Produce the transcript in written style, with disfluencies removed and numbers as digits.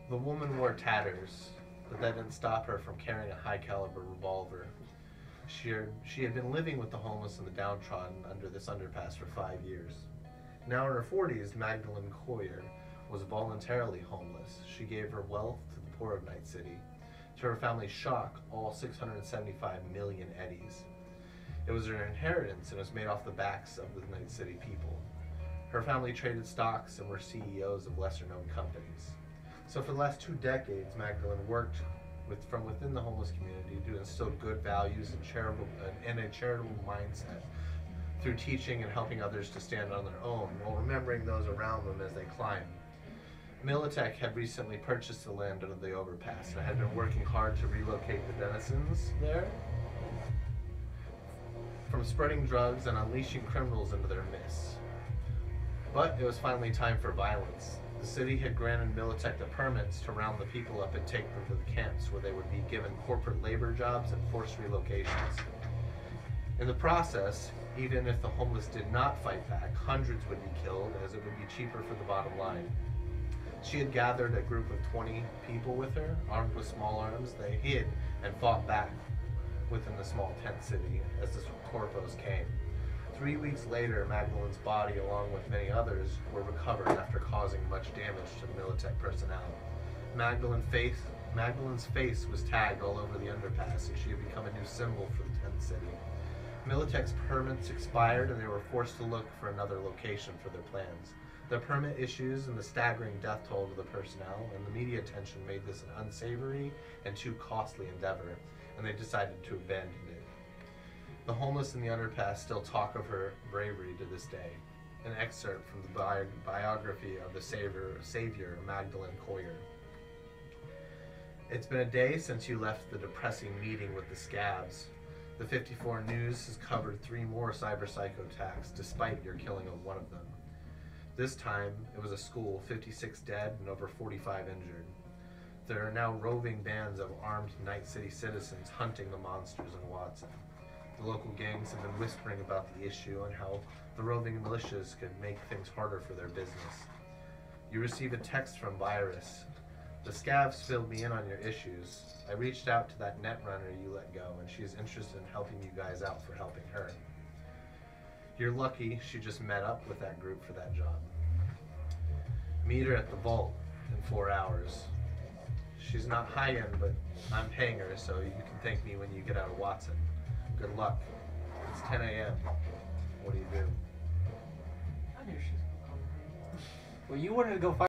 The woman wore tatters, but that didn't stop her from carrying a high-caliber revolver. She had been living with the homeless and the downtrodden under this underpass for 5 years. Now in her 40s, Magdalen Coyer was voluntarily homeless. She gave her wealth to the poor of Night City. To her family's shock, all 675 million eddies. It was her inheritance and was made off the backs of the Night City people. Her family traded stocks and were CEOs of lesser-known companies. So for the last 2 decades, Magdalen worked from within the homeless community to instill good values and a charitable mindset through teaching and helping others to stand on their own while remembering those around them as they climb. Militech had recently purchased the land under the overpass and had been working hard to relocate the denizens there from spreading drugs and unleashing criminals into their midst. But it was finally time for violence. The city had granted Militech the permits to round the people up and take them to the camps where they would be given corporate labor jobs and forced relocations. In the process, even if the homeless did not fight back, hundreds would be killed as it would be cheaper for the bottom line. She had gathered a group of 20 people with her, armed with small arms. They hid and fought back within the small tent city as the corpos came. 3 weeks later, Magdalen's body, along with many others, were recovered after causing much damage to the Militech personnel. Magdalen's face was tagged all over the underpass, and she had become a new symbol for the tent city. Militech's permits expired, and they were forced to look for another location for their plans. The permit issues and the staggering death toll to the personnel and the media attention made this an unsavory and too costly endeavor, and they decided to abandon it. The homeless in the underpass still talk of her bravery to this day. An excerpt from the biography of the savior Magdalen Coyer. It's been a day since you left the depressing meeting with the scabs. The 54 News has covered 3 more cyber-psycho attacks, despite your killing of one of them. This time, it was a school, 56 dead and over 45 injured. There are now roving bands of armed Night City citizens hunting the monsters in Watson. The local gangs have been whispering about the issue and how the roving militias could make things harder for their business. You receive a text from Virus. The scavs filled me in on your issues. I reached out to that netrunner you let go, and she is interested in helping you guys out for helping her. You're lucky she just met up with that group for that job. Meet her at the vault in 4 hours. She's not high-end, but I'm paying her, so you can thank me when you get out of Watson. Good luck. It's 10 a.m. What do you do? I knew she was going to come. Well, you wanted to go fight.